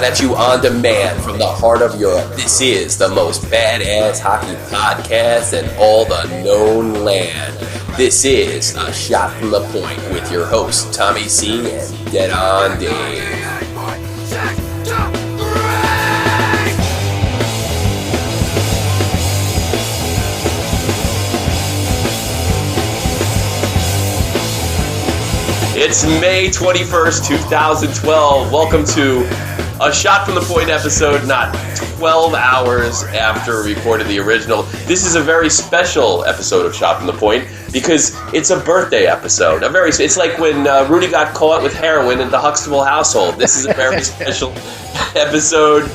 coming at you on demand from the heart of Europe. This is the most badass hockey podcast in all the known land. This is A Shot from the Point with your hosts, Tommy C. and Dead On Dave. It's May 21st, 2012. Welcome to A Shot from the Point episode, not 12 hours after we recorded the original. This is a very special episode of Shot from the Point because it's a birthday episode. It's like when Rudy got caught with heroin in the Huxtable household. This is a very special episode.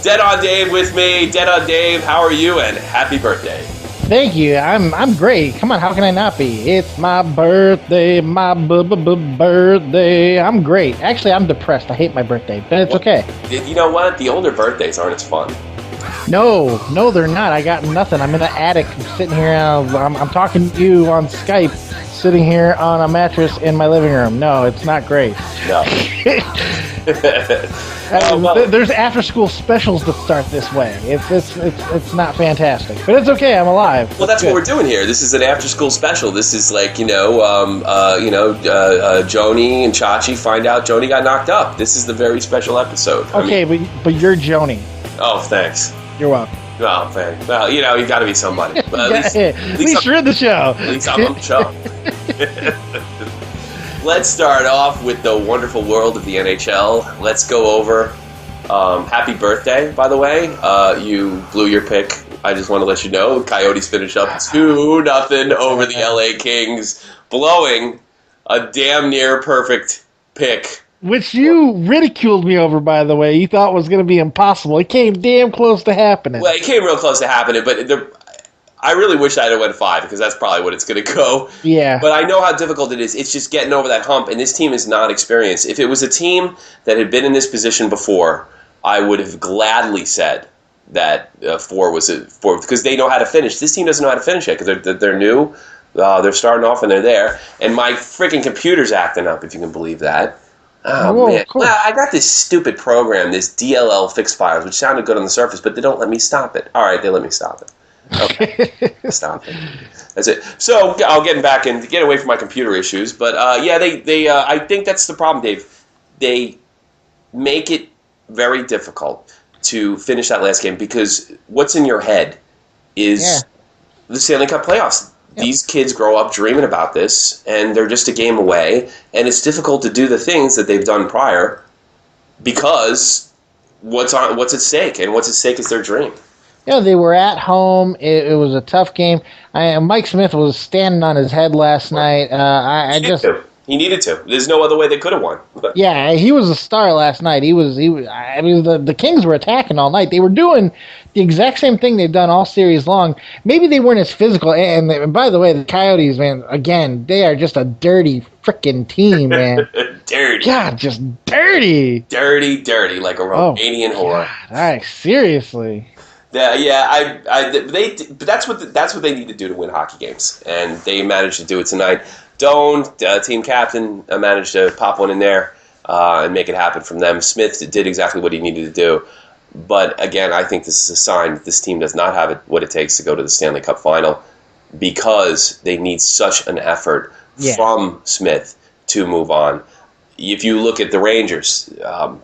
Dead On Dave with me. Dead On Dave, how are you? And happy birthday. Thank you. I'm great. Come on, how can I not be? It's my birthday, my birthday. I'm great. Actually, I'm depressed. I hate my birthday, but it's okay. You know what? The older birthdays aren't as fun. No, they're not. I got nothing. I'm in the attic. I'm sitting here. I'm talking to you on Skype, sitting here on a mattress in my living room. No, it's not great. No. There's after-school specials that start this way. It's not fantastic, but it's okay. I'm alive. Well, that's what we're doing here. This is an after-school special. This is like Joni and Chachi find out Joni got knocked up. This is the very special episode. Okay, but you're Joni. Oh, thanks. You're welcome. Oh, thanks. Well, you got to be somebody. But at least you're in the show. At least I'm on the show. Let's start off with the wonderful world of the NHL. Let's go over happy birthday, by the way. You blew your pick. I just want to let you know. Coyotes finish up 2-0 over the LA Kings, blowing a damn near perfect pick. Which you ridiculed me over, by the way. You thought was going to be impossible. It came damn close to happening. Well, it came real close to happening, but I really wish I had went 5 because that's probably what it's going to go. Yeah. But I know how difficult it is. It's just getting over that hump, and this team is not experienced. If it was a team that had been in this position before, I would have gladly said that 4 was a 4 because they know how to finish. This team doesn't know how to finish yet because they're new. They're starting off and they're there. And my freaking computer's acting up, if you can believe that. Oh, man. Cool. Well, I got this stupid program, this DLL fix files, which sounded good on the surface, but they don't let me stop it. All right, they let me stop it. Okay, stop it. That's it. So I'll get back and get away from my computer issues. But they I think that's the problem, Dave. They make it very difficult to finish that last game because what's in your head is the Stanley Cup playoffs. Yep. These kids grow up dreaming about this, and they're just a game away. And it's difficult to do the things that they've done prior because what's at stake, and what's at stake is their dream. Yeah, they were at home. It was a tough game. Mike Smith was standing on his head last night. He needed to. There's no other way they could have won. Yeah, he was a star last night. He was. I mean, the Kings were attacking all night. They were doing the exact same thing they've done all series long. Maybe they weren't as physical. And by the way, the Coyotes, man, again, they are just a dirty freaking team, man. Dirty. God, just dirty. Dirty, like a Romanian whore. Seriously. Yeah, but that's what they need to do to win hockey games, and they managed to do it tonight. Team captain, managed to pop one in there and make it happen from them. Smith did exactly what he needed to do, but again, I think this is a sign that this team does not have what it takes to go to the Stanley Cup final because they need such an effort from Smith to move on. If you look at the Rangers,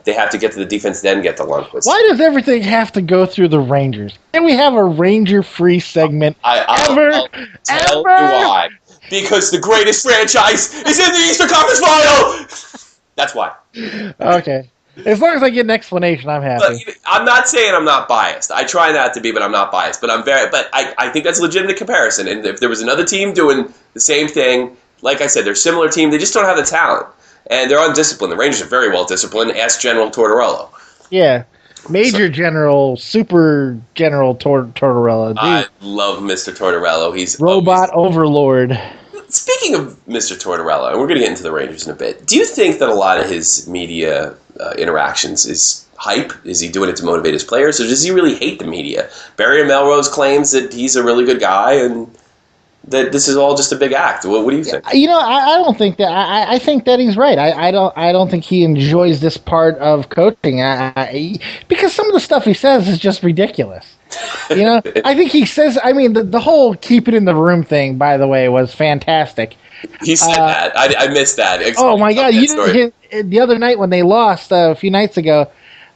they have to get to the defense, then get to Lundqvist. Why does everything have to go through the Rangers? Can we have a Ranger-free segment I'll tell you why. Because the greatest franchise is in the Eastern Conference Final! That's why. Okay. As long as I get an explanation, I'm happy. But I'm not saying I'm not biased. I try not to be, but I'm not biased. But I think that's a legitimate comparison. And if there was another team doing the same thing, like I said, they're a similar team. They just don't have the talent. And they're undisciplined. The Rangers are very well disciplined. Ask General Tortorella. Yeah. Super General Tortorella. Dude. I love Mr. Tortorella. He's Robot Overlord. Speaking of Mr. Tortorella, and we're going to get into the Rangers in a bit, do you think that a lot of his media interactions is hype? Is he doing it to motivate his players, or does he really hate the media? Barry Melrose claims that he's a really good guy, and that this is all just a big act. What do you think? I don't think that. I think that he's right. I don't think he enjoys this part of coaching. Because some of the stuff he says is just ridiculous. I think he says. I mean, the whole keep it in the room thing, by the way, was fantastic. He said that. I missed that. Oh my God! The other night when they lost a few nights ago,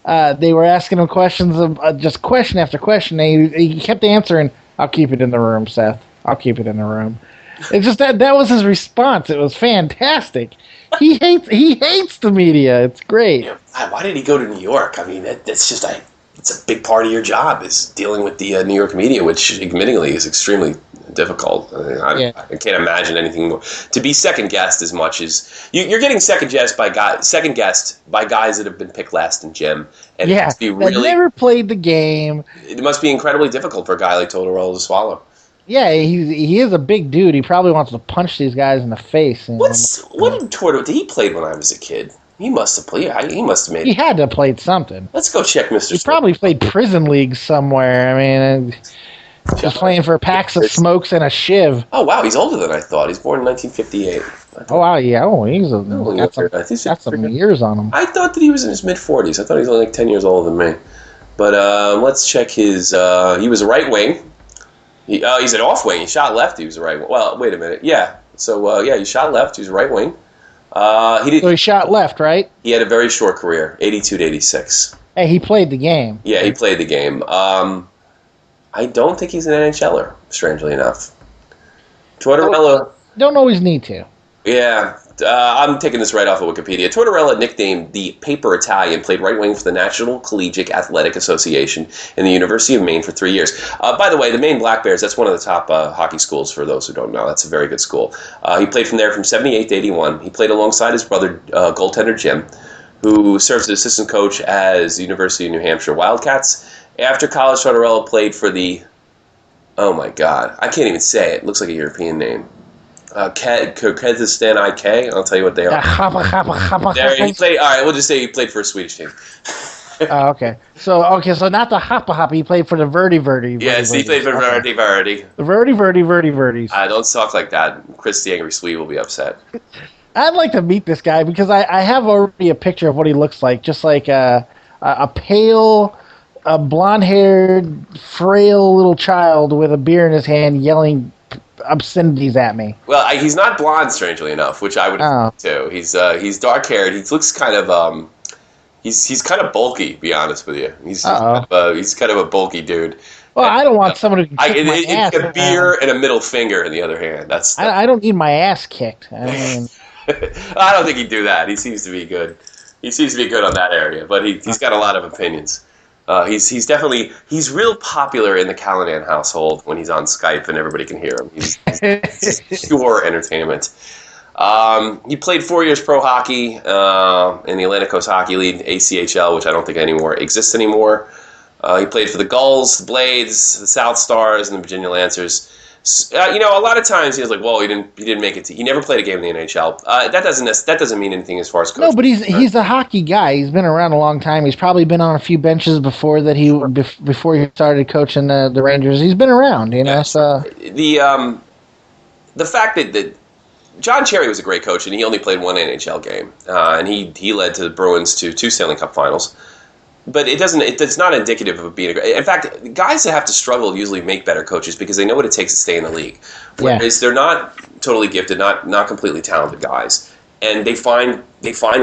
they were asking him questions of just question after question. And he kept answering, "I'll keep it in the room, Seth. I'll keep it in the room." It's just that was his response. It was fantastic. He hates the media. It's great. Why did he go to New York? I mean, that's just it's a big part of your job is dealing with the New York media, which admittingly is extremely difficult. I can't imagine anything more. To be second guessed as much as you're getting second guessed by guys that have been picked last in gym, and it must be really never played the game. It must be incredibly difficult for a guy like Tortorella to swallow. Yeah, he is a big dude. He probably wants to punch these guys in the face. What did Tortorella? He played when I was a kid. He must have played. He must have made. He had to have played something. Let's go check Mr. He probably played prison league somewhere. I mean, just playing for packs of smokes and a shiv. Oh wow, he's older than I thought. He's born in 1958. Oh wow, yeah. Oh, got some years on him. I thought that he was in his mid 40s. I thought he was only like 10 years older than me. But let's check his. He was a right wing. He's an off wing. He shot left. He was a right wing. Well, wait a minute. Yeah. So he shot left. He was a right wing. So he shot left, right? He had a very short career, 82 to 86. Hey, he played the game. Yeah, he played the game. I don't think he's an NHLer, strangely enough. Tortorella... Don't always need to. Yeah, I'm taking this right off of Wikipedia. Tortorella, nicknamed the Paper Italian, played right wing for the National Collegiate Athletic Association in the University of Maine for 3 years. By the way, the Maine Black Bears, that's one of the top hockey schools for those who don't know. That's a very good school. He played from there from 78 to 81. He played alongside his brother, goaltender Jim, who serves as assistant coach as the University of New Hampshire Wildcats. After college, Tortorella played for the... Oh my God, I can't even say it. It looks like a European name. Kyrgyzstan IK. I'll tell you what they are. There he played. All right, we'll just say he played for a Swedish team. Okay. So not the Hoppa. He played for the Verdi. Yes, he played for Verdi. The Verdi. Don't talk like that. Chris the Angry Swede will be upset. I'd like to meet this guy because I have already a picture of what he looks like. Just like a pale, blonde-haired, frail little child with a beer in his hand, yelling obscenities at me. Well, he's not blonde, strangely enough, which I would have too. He's dark haired. He looks kind of he's kind of bulky. To be honest with you, he's kind of a bulky dude. Well, I don't want someone who can kick my ass. A beer and a middle finger in the other hand. I don't need my ass kicked. I mean, I don't think he'd do that. He seems to be good. He seems to be good on that area, but he's got a lot of opinions. He's real popular in the Callanan household when he's on Skype and everybody can hear him. He's pure entertainment. He played 4 years pro hockey in the Atlantic Coast Hockey League, ACHL, which I don't think exists anymore. He played for the Gulls, the Blades, the South Stars, and the Virginia Lancers. A lot of times he was like, "Well, he didn't make it. He never played a game in the NHL." That doesn't mean anything as far as coaching. No, but he's a hockey guy. He's been around a long time. He's probably been on a few benches before he started coaching the Rangers. He's been around, So the fact that John Cherry was a great coach and he only played one NHL game, and he led to the Bruins to 2 Stanley Cup Finals. But it's not indicative of being a great... In fact, guys that have to struggle usually make better coaches because they know what it takes to stay in the league. Whereas they're not totally gifted, not completely talented guys. And they find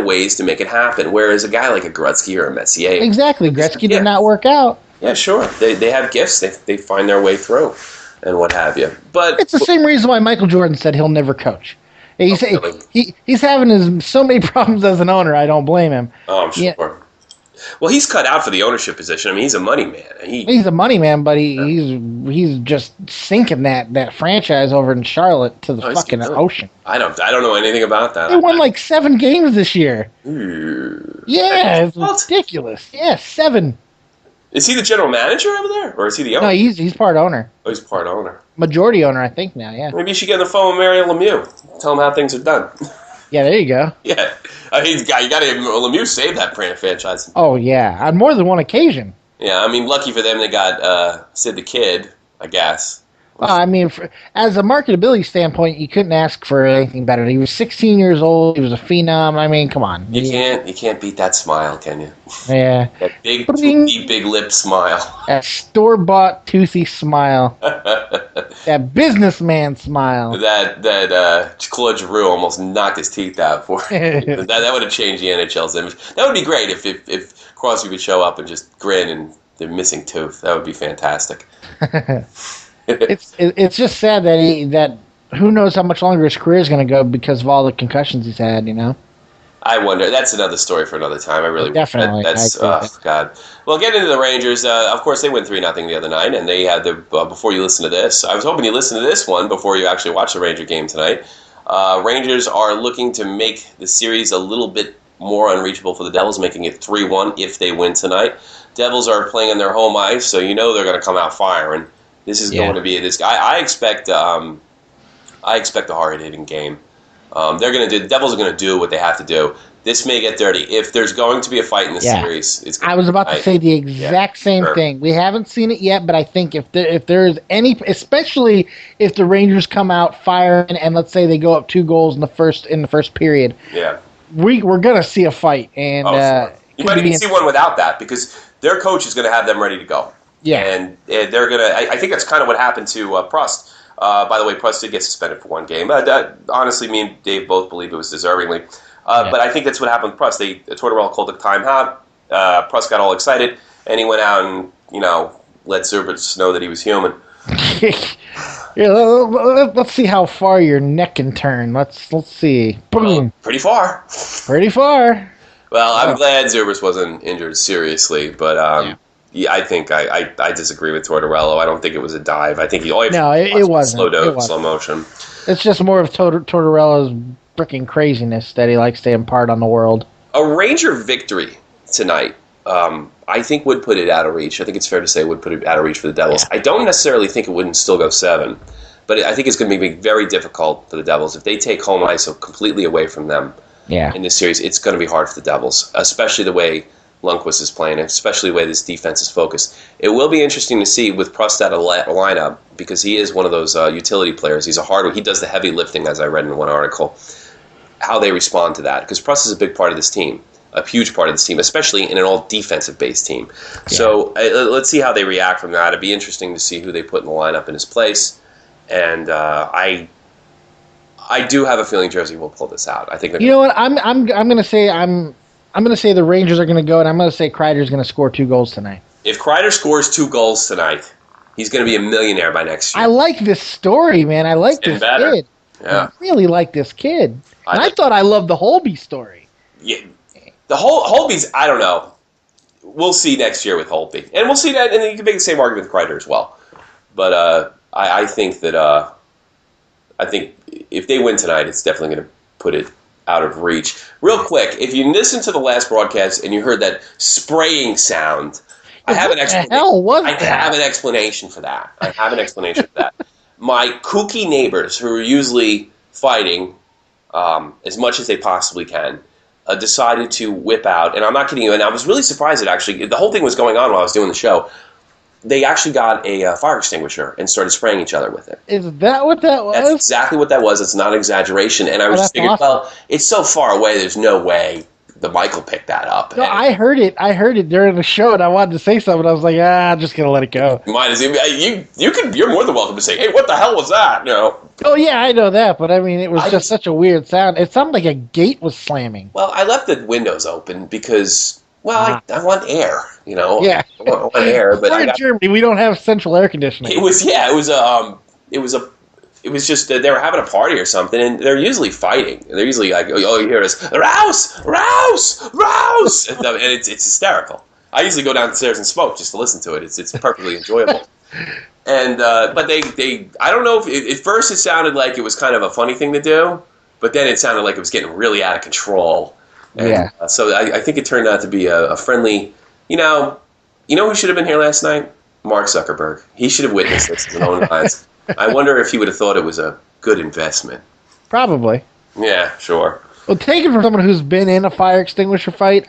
ways to make it happen. Whereas a guy like a Gretzky or a Messier... Exactly. Gretzky did not work out. Yeah, sure. They have gifts. They find their way through and what have you. But it's the same reason why Michael Jordan said he'll never coach. He's having so many problems as an owner, I don't blame him. Oh, I'm sure. Yeah. Well, he's cut out for the ownership position. I mean, he's a money man. He's a money man, but he's just sinking that franchise over in Charlotte to the fucking ocean. I don't know anything about that. They won like 7 games this year. Yeah, it's ridiculous. Yeah, 7. Is he the general manager over there, or is he the owner? No, he's part owner. Oh, he's part owner. Majority owner, I think now. Yeah. Maybe you should get on the phone with Mario Lemieux. Tell him how things are done. Yeah, there you go. Yeah, you got to Lemieux saved that franchise. Oh yeah, on more than one occasion. Yeah, I mean, lucky for them, they got Sid the Kid, I guess. Well, I mean, as a marketability standpoint, you couldn't ask for anything better. He was 16 years old. He was a phenom. I mean, come on. You can't beat that smile, can you? Yeah. That big, Bling. toothy, big lip smile. That store-bought, toothy smile. That businessman smile. that Claude Giroux almost knocked his teeth out for. That would have changed the NHL's image. That would be great if Crosby would show up and just grin and they're missing tooth. That would be fantastic. It's just sad that who knows how much longer his career is going to go because of all the concussions he's had. I wonder. That's another story for another time. I really definitely. That's God. Well, getting into the Rangers. Of course, they went 3-0 the other night, and they had the. Before you listen to this, I was hoping you listen to this one before you actually watch the Ranger game tonight. Rangers are looking to make the series a little bit more unreachable for the Devils, making it 3-1 if they win tonight. Devils are playing on their home ice, so they're going to come out firing. This is going to be this. I expect a hard-hitting game. The Devils are going to do what they have to do. This may get dirty. If there's going to be a fight in the series, it's going I was about to say the exact same thing. We haven't seen it yet, but I think if there's any, especially if the Rangers come out firing and let's say they go up 2 goals in the first period, we're going to see a fight. And sure. You might even see one without that because their coach is going to have them ready to go. Yeah, and they're going to. I think that's kind of what happened to Prost. By the way, Prost did get suspended for 1 game. Honestly, me and Dave both believe it was deservingly. But I think that's what happened with Prost. Tortorella called the timeout. Prost got all excited, and he went out and, let Zubats know that he was human. Yeah, let's see how far your neck can turn. Let's see. Boom. Pretty far. Pretty far. Well, I'm glad Zubats wasn't injured seriously, but I think I disagree with Tortorella. I don't think it was a dive. I think it wasn't. Slow motion. It's just more of Tortorella's freaking craziness that he likes to impart on the world. A Ranger victory tonight, I think would put it out of reach. I think it's fair to say would put it out of reach for the Devils. Yeah. I don't necessarily think it wouldn't still go 7, but I think it's going to be very difficult for the Devils. If they take home ice completely away from them in this series, it's going to be hard for the Devils, especially the way Lundqvist is playing, especially the way this defense is focused. It will be interesting to see with Prost out of lineup because he is one of those utility players. He does the heavy lifting, as I read in one article, how they respond to that. Because Prost is a big part of this team, a huge part of this team, especially in an all-defensive-based team. Yeah. So let's see how they react from that. It'd be interesting to see who they put in the lineup in his place. And I do have a feeling Jersey will pull this out. I think. You know what? I'm going to say I'm going to say the Rangers are going to go, and I'm going to say Kreider's going to score 2 goals tonight. If Kreider scores 2 goals tonight, he's going to be a millionaire by next year. I like this story, man. I like this kid. Yeah. I really like this kid. And I thought I loved the Holtby story. Yeah, the Holtby's, I don't know. We'll see next year with Holtby. And we'll see that, and you can make the same argument with Kreider as well. But I think that if they win tonight, it's definitely going to put it out of reach. Real quick, if you listened to the last broadcast and you heard that spraying sound, I have an explanation for that. My kooky neighbors, who are usually fighting as much as they possibly can, decided to whip out, and I'm not kidding you, and I was really surprised that actually, the whole thing was going on while I was doing the show. They actually got a fire extinguisher and started spraying each other with it. Is that what that was? That's exactly what that was. It's not an exaggeration. And I was just thinking, awesome. Well, it's so far away, there's no way the mic will pick that up. No, I heard it during the show, and I wanted to say something. I was like, I'm just going to let it go. You're more than welcome to say, hey, what the hell was that? Oh, yeah, I know that, but I mean, it was just such a weird sound. It sounded like a gate was slamming. Well, I left the windows open because... Well, I want air, Yeah, I want air, but we're in Germany. We don't have central air conditioning. It was just they were having a party or something, and they're usually fighting. They're usually like, oh, you hear this, rouse, rouse, rouse, and it's hysterical. I usually go downstairs and smoke just to listen to it. It's perfectly enjoyable. And but they I don't know if at first it sounded like it was kind of a funny thing to do, but then it sounded like it was getting really out of control. And, so I think it turned out to be a friendly, you know who should have been here last night? Mark Zuckerberg. He should have witnessed this in his own eyes. I wonder if he would have thought it was a good investment. Probably. Yeah, sure. Well, take it from someone who's been in a fire extinguisher fight.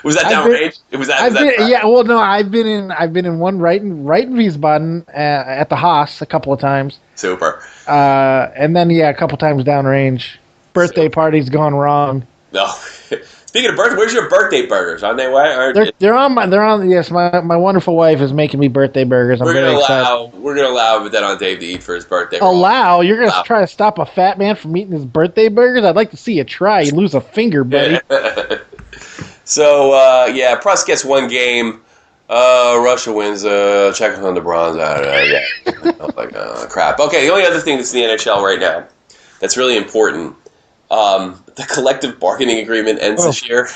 Was that downrange? Was I've that been, yeah. Well, no, I've been in one right in Wiesbaden at the Haas a couple of times. Super. And then a couple times downrange. Birthday parties gone wrong. No. Speaking of birthday, where's your birthday burgers? Aren't they way? Yes, my wonderful wife is making me birthday burgers. I'm very excited. We're gonna allow that on Dave to eat for his birthday. You're gonna try to stop a fat man from eating his birthday burgers? I'd like to see you try. You lose a finger, buddy. So Prus gets one game. Russia wins. Czech on the bronze. Crap. Okay, the only other thing that's in the NHL right now that's really important. The collective bargaining agreement ends this year.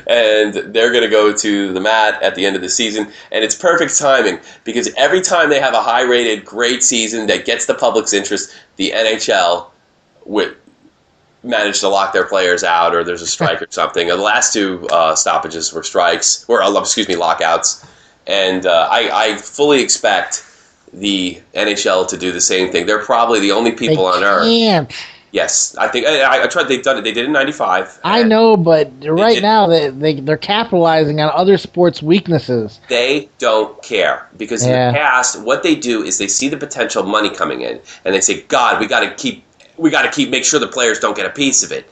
And they're going to go to the mat at the end of the season. And it's perfect timing because every time they have a high-rated, great season that gets the public's interest, the NHL would manage to lock their players out or there's a strike or something. And the last two stoppages were strikes, or lockouts. And I fully expect the NHL to do the same thing. They're probably the only people on earth. Yes, I think I tried. They've done it. They did it in '95. I know, but right now they're capitalizing on other sports' weaknesses. They don't care because in the past, what they do is they see the potential money coming in, and they say, "God, we got to make sure the players don't get a piece of it,"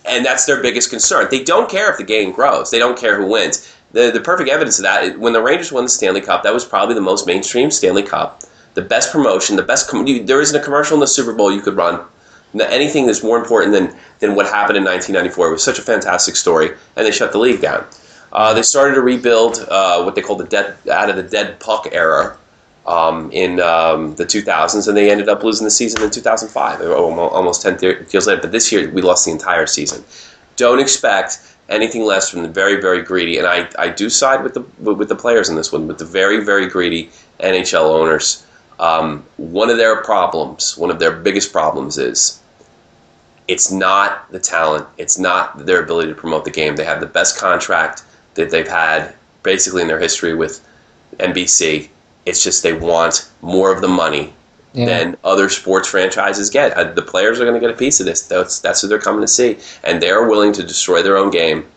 and that's their biggest concern. They don't care if the game grows. They don't care who wins. The perfect evidence of that is when the Rangers won the Stanley Cup. That was probably the most mainstream Stanley Cup, the best promotion, the best. There isn't a commercial in the Super Bowl you could run. Anything that's more important than what happened in 1994. It was such a fantastic story, and they shut the league down. They started to rebuild what they call out of the dead puck era in the 2000s, and they ended up losing the season in 2005, almost 10 years later. But this year, we lost the entire season. Don't expect anything less from the very, very greedy, and I do side with the players in this one, with the very, very greedy NHL owners. One of their biggest problems is it's not the talent. It's not their ability to promote the game. They have the best contract that they've had basically in their history with NBC. It's just they want more of the money than other sports franchises get. The players are going to get a piece of this. That's who they're coming to see. And they're willing to destroy their own game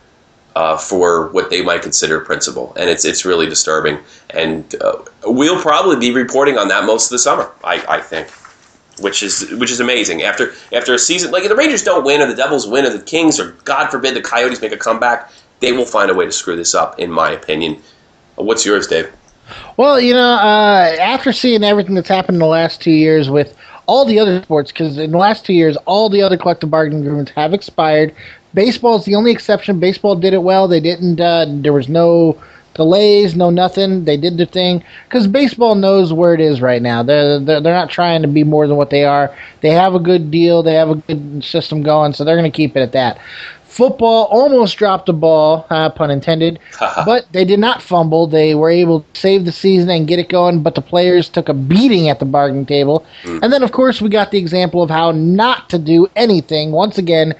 for what they might consider principle. And it's really disturbing. And we'll probably be reporting on that most of the summer, I think. Which is amazing. After a season, like if the Rangers don't win or the Devils win or the Kings or God forbid the Coyotes make a comeback, they will find a way to screw this up, in my opinion. What's yours, Dave? Well, after seeing everything that's happened in the last 2 years with all the other sports, because in the last 2 years, all the other collective bargaining agreements have expired. Baseball is the only exception. Baseball did it well. They didn't. There was no delays, no nothing. They did their thing because baseball knows where it is right now. They're not trying to be more than what they are. They have a good deal. They have a good system going, so they're going to keep it at that. Football almost dropped the ball, pun intended, but they did not fumble. They were able to save the season and get it going, but the players took a beating at the bargaining table. And then, of course, we got the example of how not to do anything. Once again,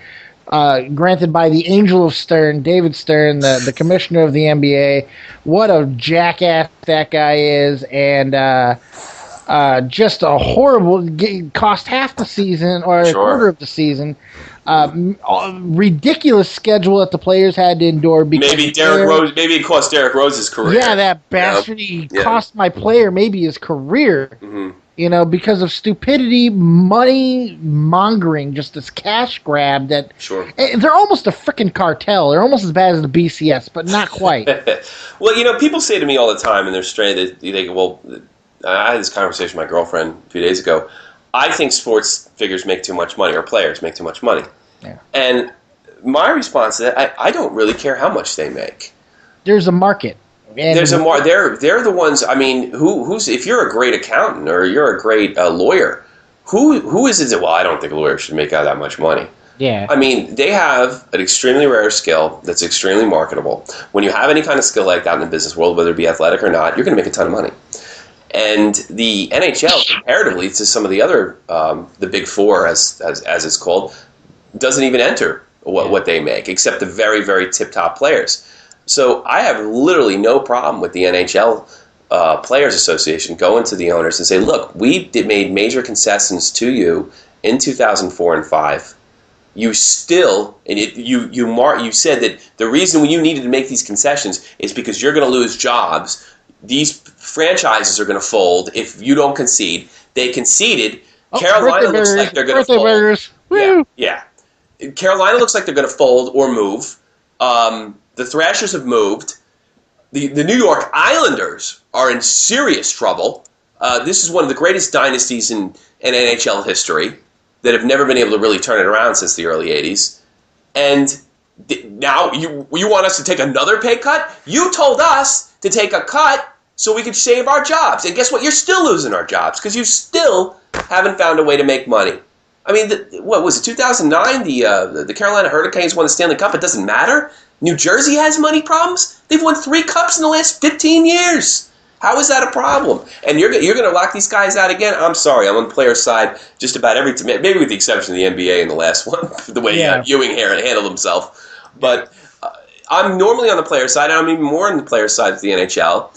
granted by the angel of Stern, David Stern, the commissioner of the NBA. What a jackass that guy is, and just a horrible, cost half the season or a quarter of the season. Ridiculous schedule that the players had to endure. Maybe it cost Derrick Rose's career. Yeah, that bastard. He cost my player maybe his career. Mm-hmm. Because of stupidity, money mongering, just this cash grab that. Sure. They're almost a freaking cartel. They're almost as bad as the BCS, but not quite. Well, people say to me all the time, and they're straight. They go, well, I had this conversation with my girlfriend a few days ago. I think sports figures make too much money, or players make too much money. Yeah. And my response to that, I don't really care how much they make. There's a market. There's a market. They're the ones. I mean, who's if you're a great accountant or you're a great lawyer, who is it? Well, I don't think a lawyer should make out that much money. Yeah. I mean, they have an extremely rare skill that's extremely marketable. When you have any kind of skill like that in the business world, whether it be athletic or not, you're going to make a ton of money. And the NHL, comparatively to some of the other, the Big Four, as it's called, doesn't even enter what they make, except the very, very tip-top players. So I have literally no problem with the NHL Players Association going to the owners and say, look, we made major concessions to you in 2004 and 5. you still, and you said that the reason you needed to make these concessions is because you're going to lose jobs. These franchises are going to fold if you don't concede. They conceded. Carolina looks like they're going to fold. Burgers. Woo! Yeah. Carolina looks like they're going to fold or move. The Thrashers have moved. The New York Islanders are in serious trouble. This is one of the greatest dynasties in NHL history that have never been able to really turn it around since the early 80s. And now you want us to take another pay cut? You told us to take a cut so we could save our jobs. And guess what? You're still losing our jobs because you still haven't found a way to make money. I mean, what was it, 2009? The Carolina Hurricanes won the Stanley Cup. It doesn't matter. New Jersey has money problems. They've won 3 cups in the last 15 years. How is that a problem? And you're going to lock these guys out again? I'm sorry. I'm on the player's side just about every time, maybe with the exception of the NBA in the last one, the way Ewing handled himself. But I'm normally on the player's side, and I'm even more on the player's side of the NHL.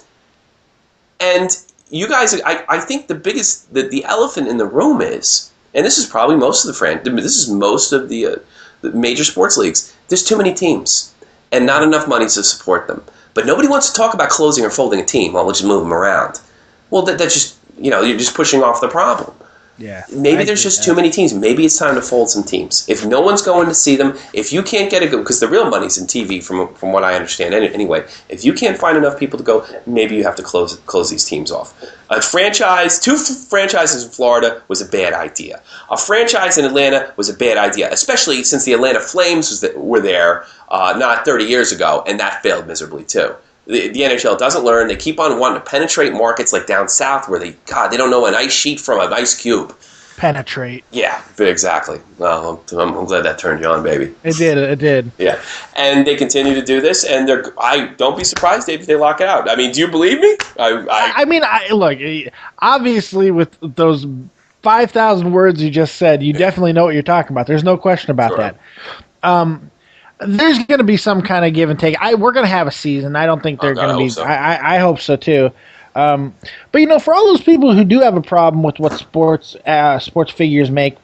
And you guys, I think the elephant in the room is, and this is probably most of the major sports leagues, there's too many teams and not enough money to support them. But nobody wants to talk about closing or folding a team. Well, we'll just move them around. Well, that's just, you're just pushing off the problem. Yeah. Maybe there's just too many teams. Maybe it's time to fold some teams. If no one's going to see them, if you can't get a go, because the real money's in TV from what I understand anyway, if you can't find enough people to go, maybe you have to close these teams off. Two franchises in Florida was a bad idea. A franchise in Atlanta was a bad idea, especially since the Atlanta Flames were there not 30 years ago, and that failed miserably too. The NHL doesn't learn. They keep on wanting to penetrate markets like down south where they don't know an ice sheet from an ice cube. Penetrate. Yeah, exactly. Well, I'm glad that turned you on, baby. It did. Yeah, and they continue to do this, and I don't be surprised, Dave, if they lock it out. I mean, do you believe me? Look, obviously with those 5,000 words you just said, you definitely know what you're talking about. There's no question about that. There's going to be some kind of give and take. We're going to have a season. I don't think they're going to be. So. I hope so too. But for all those people who do have a problem with what sports figures make,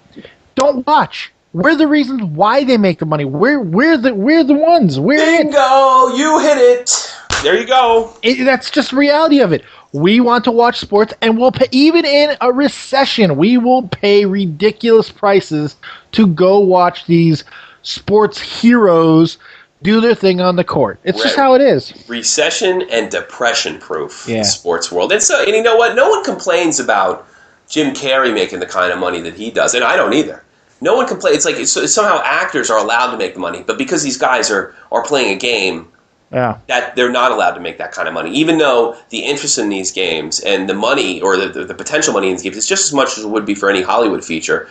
don't watch. We're the reasons why they make the money. We're the ones. Bingo! You hit it. There you go. That's just the reality of it. We want to watch sports, and we'll pay, even in a recession, we will pay ridiculous prices to go watch these sports heroes do their thing on the court. It's just how it is. Recession and depression-proof in the sports world. And you know what? No one complains about Jim Carrey making the kind of money that he does, and I don't either. No one complains. It's like somehow actors are allowed to make the money, but because these guys are playing a game, that they're not allowed to make that kind of money, even though the interest in these games and the money or the potential money in these games is just as much as it would be for any Hollywood feature.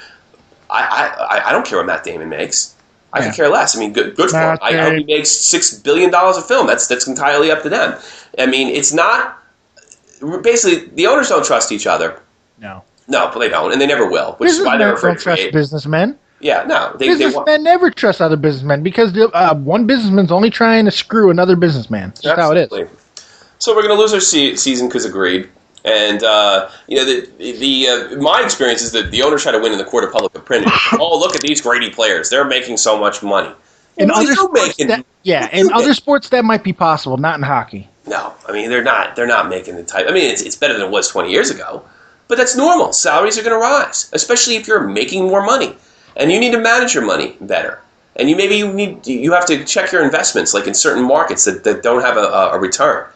I don't care what Matt Damon makes. I could care less. I mean, good for him. I hope he makes $6 billion a film. That's entirely up to them. I mean, it's not... Basically, the owners don't trust each other. No, but they don't, and they never will. Which is why they're afraid to trust businessmen. Yeah, no. Businessmen never trust other businessmen because one businessman's only trying to screw another businessman. That's how it is. So we're going to lose our season because of greed. And my experience is that the owners try to win in the court of public opinion. Oh, look at these Grady players; they're making so much money. In other sports, that might be possible, not in hockey. No, I mean they're not making the type. I mean, it's better than it was 20 years ago, but that's normal. Salaries are going to rise, especially if you're making more money, and you need to manage your money better. And you have to check your investments, like in certain markets that don't have a return.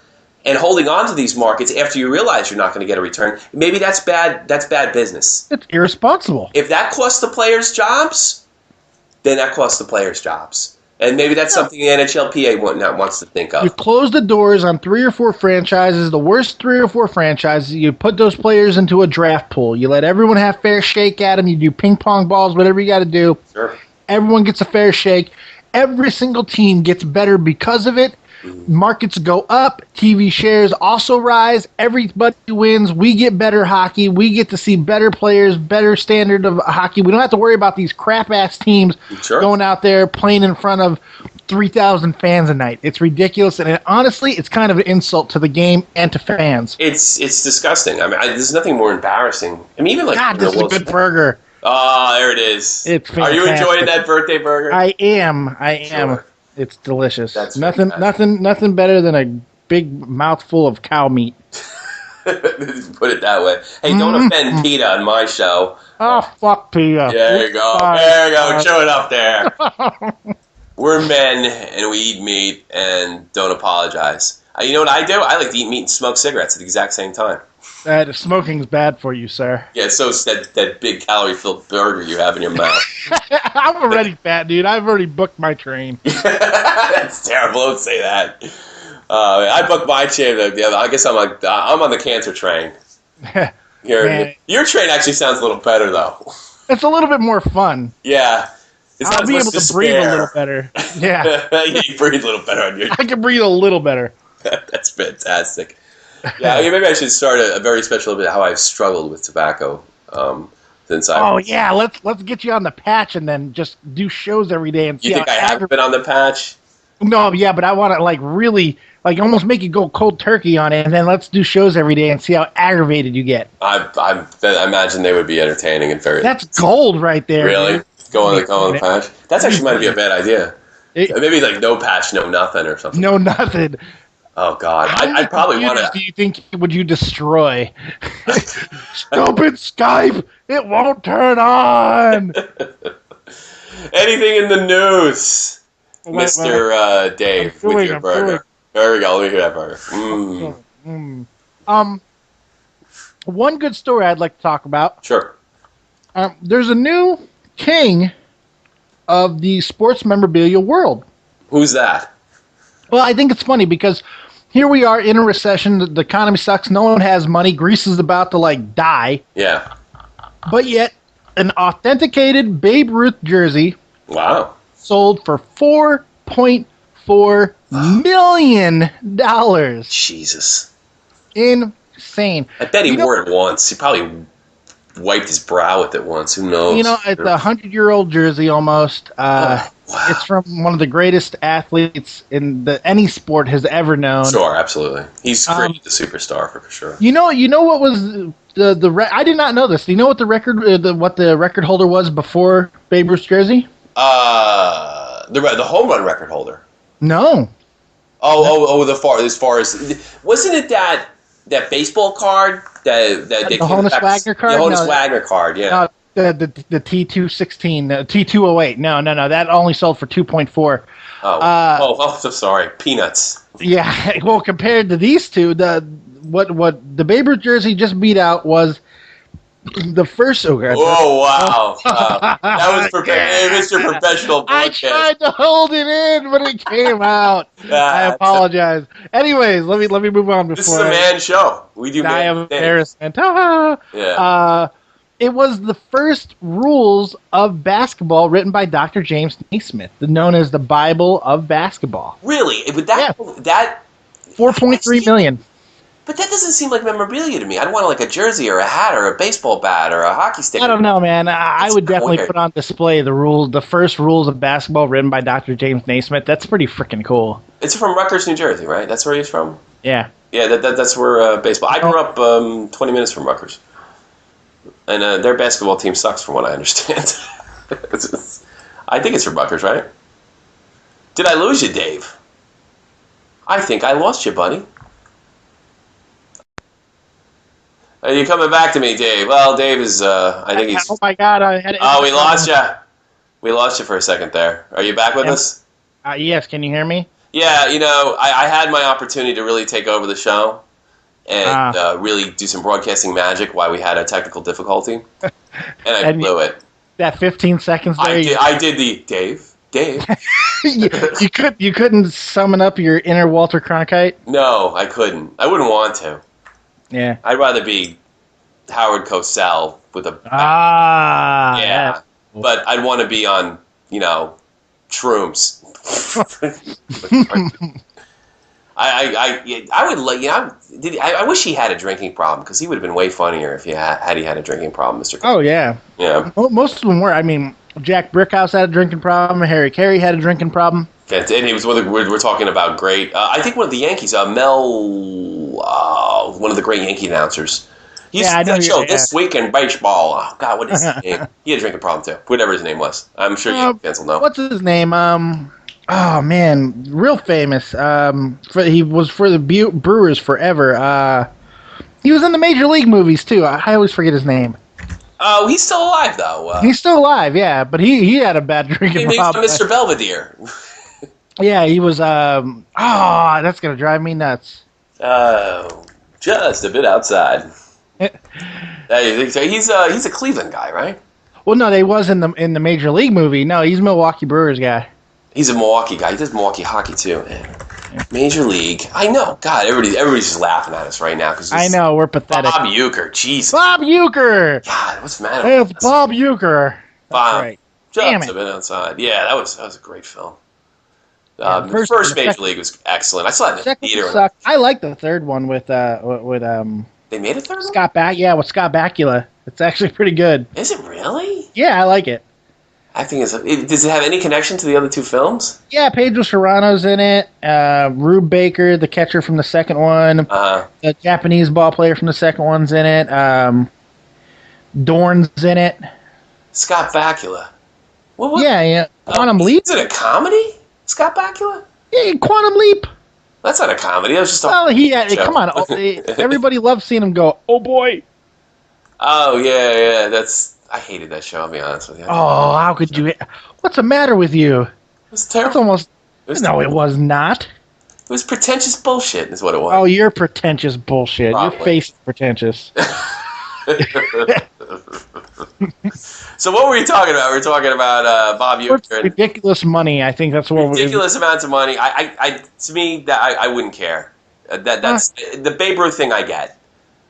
And holding on to these markets after you realize you're not going to get a return, maybe that's bad business. It's irresponsible. If that costs the players jobs, then that costs the players jobs. And maybe that's something the NHLPA wants to think of. You close the doors on 3 or 4 franchises, the worst 3 or 4 franchises. You put those players into a draft pool. You let everyone have fair shake at them. You do ping pong balls, whatever you got to do. Sure. Everyone gets a fair shake. Every single team gets better because of it. Markets go up, TV shares also rise, everybody wins, we get better hockey, we get to see better players, better standard of hockey. We don't have to worry about these crap-ass teams going out there playing in front of 3,000 fans a night. It's ridiculous, and honestly, it's kind of an insult to the game and to fans. It's disgusting. I mean, there's nothing more embarrassing. I mean, even like... God, this is a good burger. Ah, there it is. It's Are you fantastic. enjoying that birthday burger? I am. Sure. It's delicious. That's Nothing better than a big mouthful of cow meat. Put it that way. Hey, don't offend PETA on my show. Oh, fuck Pia. There you go. There you go. Show it up there. We're men and we eat meat and don't apologize. You know what I do? I like to eat meat and smoke cigarettes at the exact same time. Smoking's bad for you, sir. Yeah, so it's that big calorie-filled burger you have in your mouth. I'm already fat, dude. I've already booked my train. That's terrible. Don't say that. I booked my train. I guess I'm on the cancer train. Your train actually sounds a little better, though. It's a little bit more fun. Yeah. I'll be able to breathe a little better. Yeah. You breathe a little better on your... I can breathe a little better. That's fantastic. Yeah, maybe I should start a very special bit how I've struggled with tobacco since I... Oh, yeah. Let's get you on the patch and then just do shows every day and see. You think I have been on the patch? No, yeah, but I want to really almost make you go cold turkey on it, and then let's do shows every day and see how aggravated you get. I imagine they would be entertaining and very... That's gold right there. Really? Dude. Go on the patch? That's actually might be a bad idea. Maybe no patch, no nothing or something. No nothing. Oh, God. I probably want to... do you think would you destroy? Stupid Skype! It won't turn on! Anything in the news, Mr. Dave, with your burger. There we go. Let me hear that burger. One good story I'd like to talk about. Sure. There's a new king of the sports memorabilia world. Who's that? Well, I think it's funny because here we are in a recession. The economy sucks. No one has money. Greece is about to die. Yeah. But yet, an authenticated Babe Ruth jersey. Wow. Sold for $4.4 million. Jesus. Insane. I bet he wore it once. He probably wiped his brow with it once. Who knows? It's a 100-year-old jersey almost. Wow. It's from one of the greatest athletes in any sport has ever known. Sure, absolutely. He's created the superstar for sure. You know what was I did not know this. Do you know what the record holder was before Babe Ruth's jersey? The home run record holder. No. As far as wasn't it that baseball card that the Honus Wagner card? The Honus Wagner card, yeah. No, the T216, T208. No, that only sold for 2.4. So sorry, peanuts. Yeah, well, compared to these two, what the Babe Ruth jersey just beat out was the first. Oh, God. Oh, wow. That was Mr. Professional broadcast. I tried to hold it in, but it came out. I apologize. Anyways, let me move on. This is a man show. We do man embarrassment. Yeah. It was the first rules of basketball written by Dr. James Naismith, known as the Bible of Basketball. Really? That 4.3 million. But that doesn't seem like memorabilia to me. I'd want a jersey or a hat or a baseball bat or a hockey stick. I don't know, man. I would definitely put on display the first rules of basketball written by Dr. James Naismith. That's pretty freaking cool. It's from Rutgers, New Jersey, right? That's where he's from? Yeah. Yeah, that's where baseball... I grew up 20 minutes from Rutgers. And their basketball team sucks from what I understand. I think it's from Rutgers, right? Did I lose you, Dave? I think I lost you, buddy. Are you coming back to me, Dave? Well, Dave is, I think he's... Oh, my God. We lost you. We lost you for a second there. Are you back with us? Yes, can you hear me? Yeah, I had my opportunity to really take over the show and really do some broadcasting magic while we had a technical difficulty. And I blew it. That 15 seconds there... I did the... Dave. You couldn't summon up your inner Walter Cronkite? No, I couldn't. I wouldn't want to. Yeah. I'd rather be Howard Cosell with a... yeah. But I'd want to be on, Shrooms. I would like, I wish he had a drinking problem because he would have been way funnier if he had a drinking problem, Mr. Oh, yeah. Yeah. Most of them were. I mean, Jack Brickhouse had a drinking problem. Harry Carey had a drinking problem. And he was we're talking about great. I think one of the Yankees, Mel, one of the great Yankee announcers. He used to do that show, This Week in Baseball. Oh, God, what is his name? He had a drinking problem, too. Whatever his name was. I'm sure you fans will know. What's his name? Oh, man. Real famous. He was for the Brewers forever. He was in the Major League movies, too. I always forget his name. Oh, he's still alive, though. He's still alive, yeah. But he had a bad drinking problem. Mr. Belvedere. Yeah, he was. That's going to drive me nuts. Oh, just a bit outside. He's a Cleveland guy, right? Well, no, they was in the Major League movie. No, he's a Milwaukee Brewers guy. He's a Milwaukee guy. He does Milwaukee hockey too. Major League. I know. God, everybody's just laughing at us right now because I know we're pathetic. Bob Uecker. Jesus. Bob Uecker. God, what's the matter? Hey, it's Bob Uecker. That's right. Damn it. Just a bit outside. Yeah, that was a great film. The first Major League was excellent. I saw it in the theater. Sucked. I like the third one with They made a third one? with Scott Bakula. It's actually pretty good. Is it really? Yeah, I like it. Does it have any connection to the other two films? Yeah, Pedro Serrano's in it. Rube Baker, the catcher from the second one. The Japanese ball player from the second one's in it. Dorn's in it. Scott Bakula. What? Yeah. Quantum Leap? Is it a comedy? Scott Bakula? Yeah, Quantum Leap. That's not a comedy. That was just come on. Everybody loves seeing him go, oh boy. Oh, yeah. I hated that show, I'll be honest with you. Oh, how could you? What's the matter with you? It was terrible. It was not. It was pretentious bullshit is what it was. Oh, you're pretentious bullshit. Probably. Your face is pretentious. So what were we talking about? We were talking about Bob Uecker. Ridiculous money. I think that's what ridiculous amounts of money. To me, I wouldn't care. That's the Babe Ruth thing. I get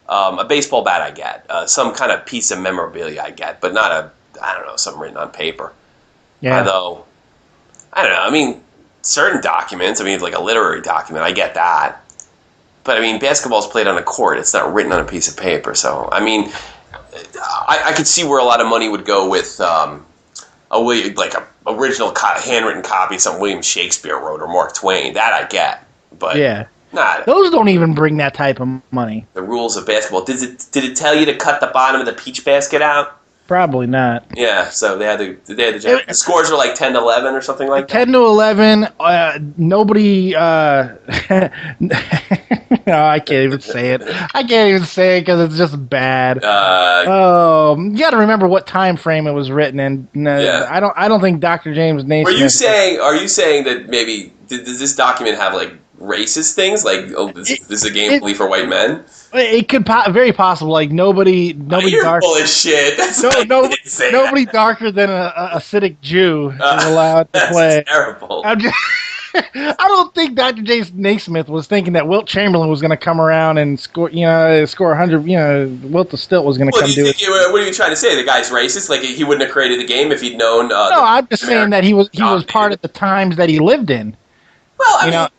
a baseball bat. I get some kind of piece of memorabilia. I get, but not something written on paper. Yeah. Although I don't know. I mean, certain documents. I mean, like a literary document. I get that. But I mean, basketball's played on a court. It's not written on a piece of paper. So I mean, I could see where a lot of money would go with a original handwritten copy, something William Shakespeare wrote or Mark Twain. That I get, but those don't even bring that type of money. The rules of basketball. Did it tell you to cut the bottom of the peach basket out? Probably not. Yeah, so they had the scores were like 10-11 or something like that. 10-11. Nobody. No, I can't even say it. I can't even say it because it's just bad. You got to remember what time frame it was written in. I don't think Dr. James Naismith. Are you saying that maybe does this document have like racist things? Like, this is a game only for white men? It could very possible. Like nobody you're dark. Full of shit. Nobody darker than a Hasidic Jew is allowed to play. That's terrible. I don't think Dr. James Naismith was thinking that Wilt Chamberlain was going to come around and score 100. Wilt the Stilt was going to come do it. What are you trying to say? The guy's racist? Like he wouldn't have created the game if he'd known? No, I'm just saying that he was part of the times that he lived in. Well,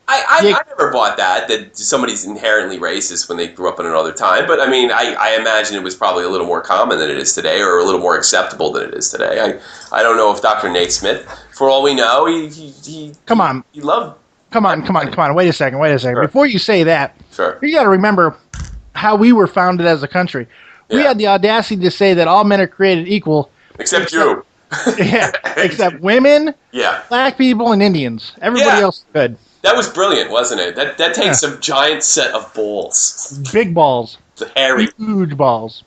I never bought that somebody's inherently racist when they grew up in another time. But I mean, I imagine it was probably a little more common than it is today, or a little more acceptable than it is today. I don't know if Dr. Naismith, for all we know, he come on, he loved. Come on. Wait a second. Sure. Before you say that, sure, you got to remember how we were founded as a country. Yeah. We had the audacity to say that all men are created equal, except you. Yeah, except women, black people, and Indians. Everybody else is good. That was brilliant, wasn't it? That takes a giant set of balls. Big balls. Hairy. Huge balls.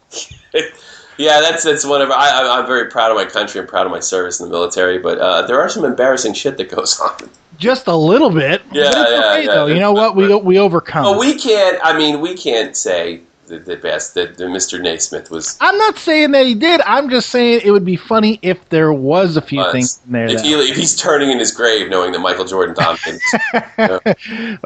Yeah, that's one of I'm very proud of my country and proud of my service in the military, but there are some embarrassing shit that goes on. Just a little bit. Yeah, but it's okay, though. You know what? We overcome. Well, we can't say that Mr. Naismith was. I'm not saying that he did. I'm just saying it would be funny if there was a few things in there. If he's turning in his grave knowing that Michael Jordan Tompkins. Like,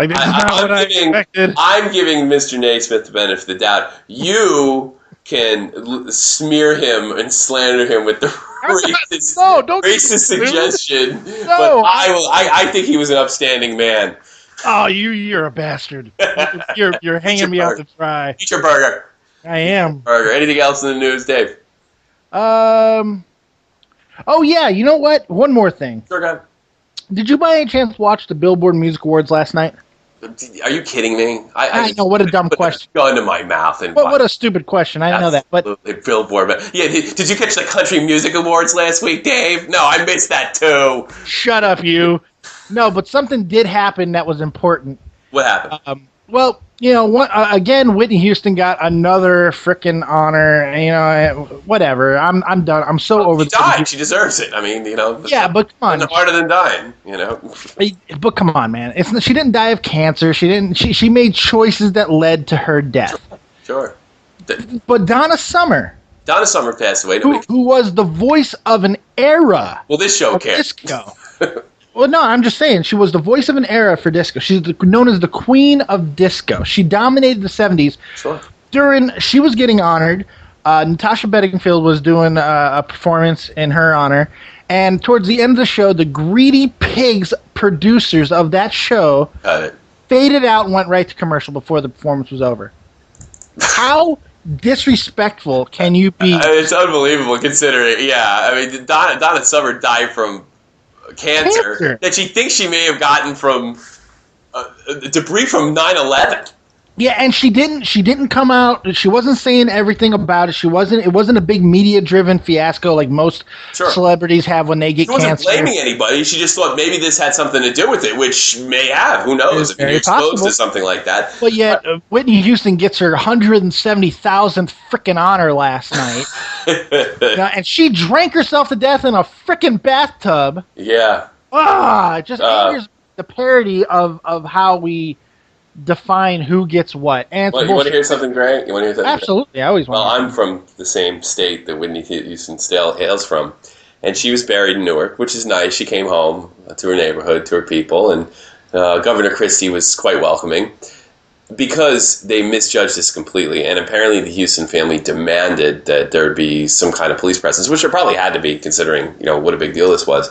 this is not what I expected. I'm giving Mr. Naismith the benefit of the doubt. You can smear him and slander him with the racist suggestion. No, but I think he was an upstanding man. Oh, you're a bastard. You're hanging me out to dry. Eat your burger. I am. Burger. Anything else in the news, Dave? Oh yeah, you know what? One more thing. Sure, go ahead. Did you by any chance watch the Billboard Music Awards last night? Are you kidding me? I know, what a dumb put question. A gun to my mouth and What a stupid question. I know that, but Billboard. But yeah, did you catch the Country Music Awards last week, Dave? No, I missed that too. Shut up, you. No, but something did happen that was important. What happened? Well, again, Whitney Houston got another freaking honor. Whatever. I'm done. I'm so over. She died. She deserves it. I mean, Yeah, but come on. Harder than dying. But come on, man. She didn't die of cancer. She didn't. She made choices that led to her death. Sure. But Donna Summer. Donna Summer passed away. Who was the voice of an era. Well, this show cares. Disco. Well, no, I'm just saying she was the voice of an era for disco. She's known as the queen of disco. She dominated the 70s. Sure. She was getting honored. Natasha Bedingfield was doing a performance in her honor. And towards the end of the show, the Greedy Pigs producers of that show faded out and went right to commercial before the performance was over. How disrespectful can you be? It's unbelievable considering, yeah. I mean, Donna Summer died from cancer that she thinks she may have gotten from debris from 9/11. Yeah, and she didn't come out. She wasn't saying everything about it. It wasn't a big media-driven fiasco like most celebrities have when they get cancer. She wasn't blaming anybody. She just thought maybe this had something to do with it, which may have. Who knows if you're exposed to something like that. But yet, Whitney Houston gets her 170,000th freaking honor last night, and she drank herself to death in a freaking bathtub. Yeah. It just angers the parody of how we define who gets what. And you want to hear something great? You want to hear something? Absolutely. Great? I always want. Well, I'm from the same state that Whitney Houston still hails from, and she was buried in Newark, which is nice. She came home to her neighborhood, to her people, and Governor Christie was quite welcoming because they misjudged this completely. And apparently, the Houston family demanded that there be some kind of police presence, which there probably had to be, considering what a big deal this was.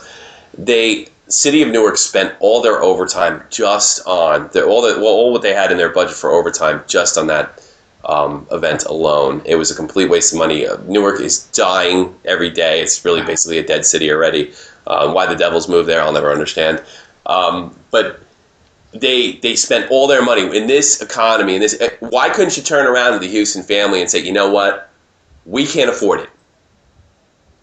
City of Newark spent all their overtime just on all what they had in their budget for overtime just on that event alone. It was a complete waste of money. Newark is dying every day. It's really basically a dead city already. Why the Devils moved there, I'll never understand. But they spent all their money in this economy. Why couldn't you turn around to the Houston family and say, you know what, we can't afford it.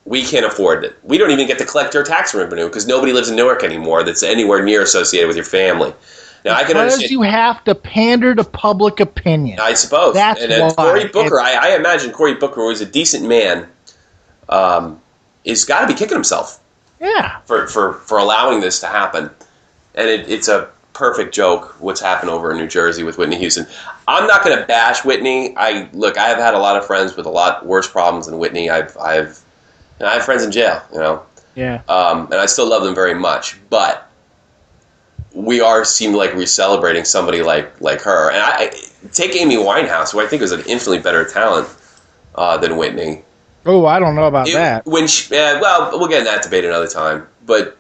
We can't afford it. We don't even get to collect our tax revenue because nobody lives in Newark anymore that's anywhere near associated with your family. Now, I can understand. Because you have to pander to public opinion. I suppose. That's why. Cory Booker, I imagine Cory Booker, who is a decent man, is got to be kicking himself. Yeah. For allowing this to happen. And it's a perfect joke what's happened over in New Jersey with Whitney Houston. I'm not going to bash Whitney. I have had a lot of friends with a lot worse problems than Whitney. I have friends in jail, Yeah. And I still love them very much. But seem like we're celebrating somebody like her. And I take Amy Winehouse, who I think is an infinitely better talent than Whitney. Oh, I don't know about that. We'll get in that debate another time. But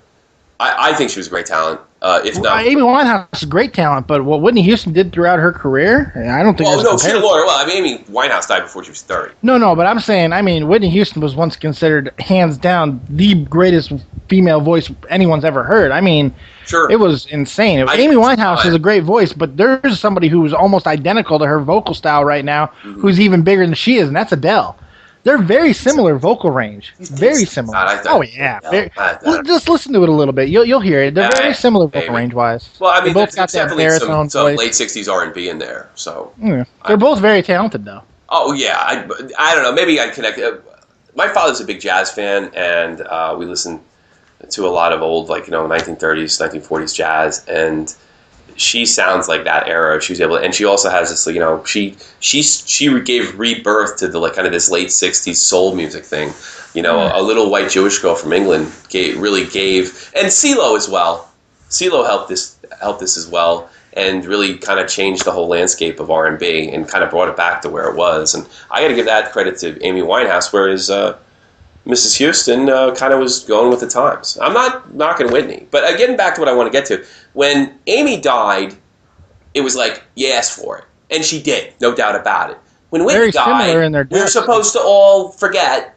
I think she was a great talent. Amy Winehouse is a great talent, but what Whitney Houston did throughout her career, I don't think. She's a lawyer. Well, Amy Winehouse died before she was 30. No, but I'm saying, Whitney Houston was once considered, hands down, the greatest female voice anyone's ever heard. Sure. It was insane. Amy Winehouse is a great voice, but there's somebody who's almost identical to her vocal style right now, who's even bigger than she is, and that's Adele. They're very similar vocal range. Very similar. Just listen to it a little bit. You'll hear it. They're very similar vocal range wise. Well, they both got that baritone voice. Late '60s R&B in there. So they're both very talented, though. Oh yeah, I don't know. Maybe I connect. My father's a big jazz fan, and we listen to a lot of old, 1930s, 1940s jazz, and she sounds like that era. She was able to, and she also has this, she gave rebirth to the kind of this late '60s soul music thing. A little white Jewish girl from England really gave, and CeeLo as well. CeeLo helped this as well, and really kind of changed the whole landscape of R&B and kind of brought it back to where it was. And I got to give that credit to Amy Winehouse, whereas Mrs. Houston kind of was going with the times. I'm not knocking Whitney, but getting back to what I want to get to. When Amy died, it was like, you asked for it. And she did, no doubt about it. When Whitney died, we're supposed to all forget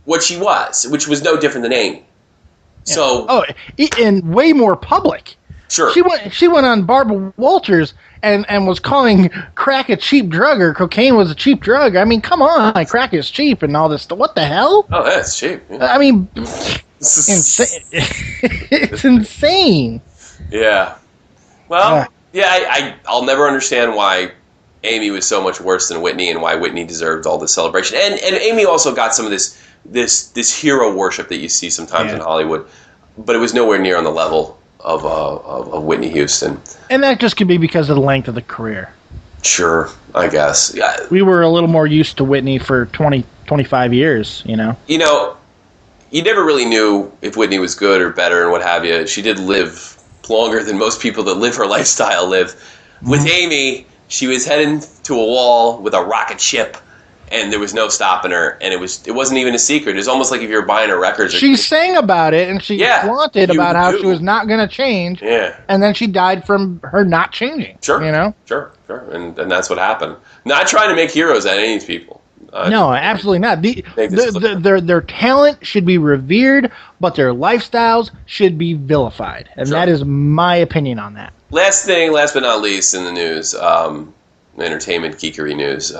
what she was, which was no different than Amy. Yeah. So, and way more public. Sure. She went on Barbara Walters and was calling crack a cheap drug, or cocaine was a cheap drug. I mean, come on, crack is cheap and all this stuff. What the hell? Oh, that's cheap. Yeah. I mean, insane. It's insane. Yeah. Well, I'll never understand why Amy was so much worse than Whitney, and why Whitney deserved all this celebration. And Amy also got some of this hero worship that you see sometimes in Hollywood, but it was nowhere near on the level of Whitney Houston. And that just could be because of the length of the career. Sure, I guess. Yeah. We were a little more used to Whitney for 20, 25 years, you know? You never really knew if Whitney was good or better and what have you. She did live longer than most people that live her lifestyle live. With Amy, she was heading to a wall with a rocket ship, and there was no stopping her, and it wasn't even a secret. It was almost like if you were buying her records. She sang about it, and she flaunted about how she was not going to change. Yeah. And then she died from her not changing. Sure. You know? Sure. And that's what happened. Not trying to make heroes out of any of these people. No, absolutely not. Their talent should be revered, but their lifestyles should be vilified. And that is my opinion on that. Last but not least in the news, entertainment geekery news.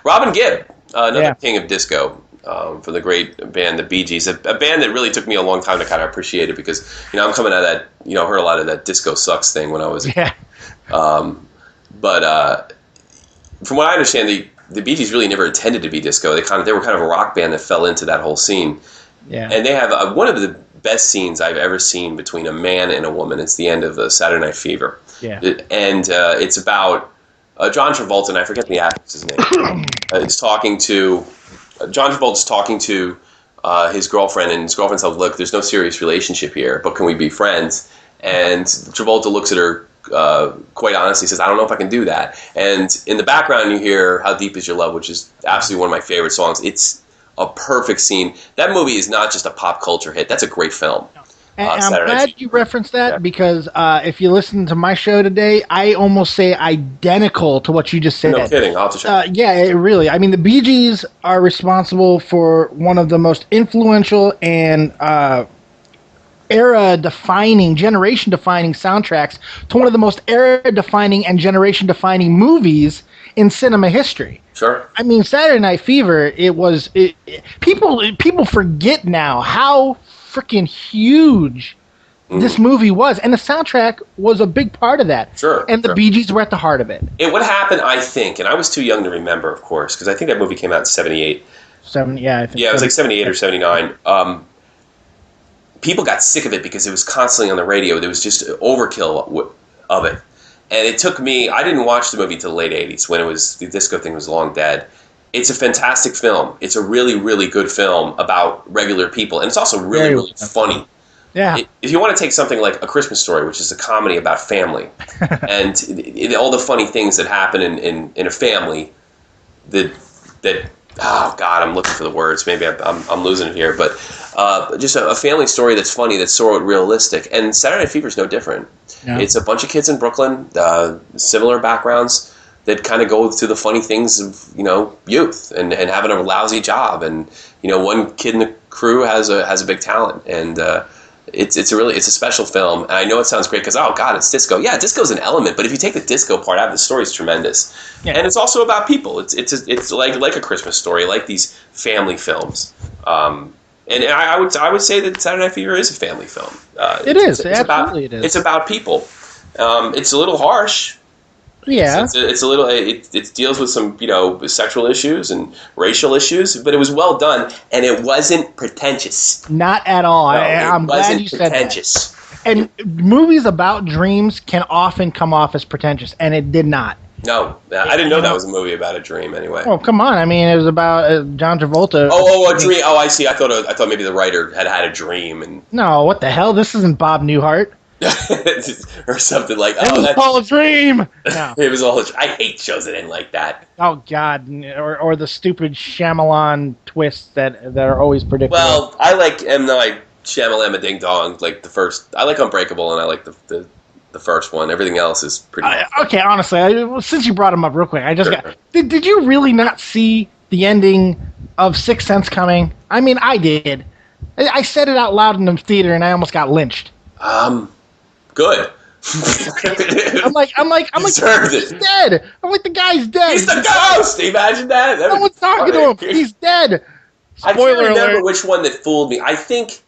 Robin Gibb, another king of disco, for the great band, the Bee Gees, a band that really took me a long time to kind of appreciate it, because I'm coming out of that, heard a lot of that disco sucks thing when I was but from what I understand, the Bee Gees really never intended to be disco. They were kind of a rock band that fell into that whole scene. Yeah. And they have one of the best scenes I've ever seen between a man and a woman. It's the end of Saturday Night Fever. Yeah. And it's about John Travolta, and I forget the actress's name. John Travolta's talking to his girlfriend, and his girlfriend says, "Look, there's no serious relationship here, but can we be friends?" And Travolta looks at her quite honestly, says, "I don't know if I can do that." And in the background, you hear "How Deep Is Your Love," which is absolutely one of my favorite songs. It's a perfect scene. That movie is not just a pop culture hit. That's a great film. And I'm glad you referenced that, because if you listen to my show today, I almost say identical to what you just said. No kidding. I'll have to check. Really. I mean, the Bee Gees are responsible for one of the most influential and era-defining, generation-defining soundtracks to one of the most era-defining and generation-defining movies in cinema history. Sure. I mean, Saturday Night Fever, people forget now how freaking huge this movie was, and the soundtrack was a big part of that. Sure. And the Bee Gees were at the heart of it. And what happened, I think, and I was too young to remember, of course, because I think that movie came out in 78. I think. Yeah, it was like 78 or 79. People got sick of it because it was constantly on the radio. There was just overkill of it. And it took me, I didn't watch the movie till the late 80s, when the disco thing was long dead. It's a fantastic film. It's a really, really good film about regular people. And it's also really, really funny. Yeah. If you want to take something like A Christmas Story, which is a comedy about family, and all the funny things that happen in a family that oh God, I'm looking for the words. Maybe I'm losing it here, but just a family story that's funny, that's sort of realistic. And Saturday Night Fever is no different. Yeah. It's a bunch of kids in Brooklyn, similar backgrounds, that kind of go through the funny things of youth and having a lousy job, and one kid in the crew has a big talent, and it's a special film. And I know it sounds great because oh God, it's disco. Yeah, disco's an element, but if you take the disco part out, the story's tremendous. Yeah. And it's also about people. It's like A Christmas Story, like these family films. And I would say that Saturday Night Fever is a family film. It is. Absolutely, it is. It's about people. It's a little harsh. Yeah. It's a little. It deals with some sexual issues and racial issues, but it was well done, and it wasn't pretentious. Not at all. No, I'm glad you said that. And movies about dreams can often come off as pretentious, and it did not. No, I didn't know that was a movie about a dream. Anyway. Oh, come on! I mean, it was about John Travolta. Oh, a dream. Oh, I see. I thought maybe the writer had a dream and. No, what the hell? This isn't Bob Newhart. Or something like that. It was all a dream. No. It was all. I hate shows that end like that. Oh God, or the stupid Shyamalan twists that are always predictable. Well, I like M. Night Shyamalan Ding Dong. Like the first, I like Unbreakable, and I like the first one. Everything else is pretty. Okay, honestly, since you brought him up real quick, I just got. Did you really not see the ending of Sixth Sense coming? I mean, I did. I said it out loud in the theater, and I almost got lynched. Good. I'm like, Deserved he's it. dead. I'm like, the guy's dead. He's the ghost. Imagine that. No one's talking to him. He's dead. I Spoiler can't remember alert. which one that fooled me. I think,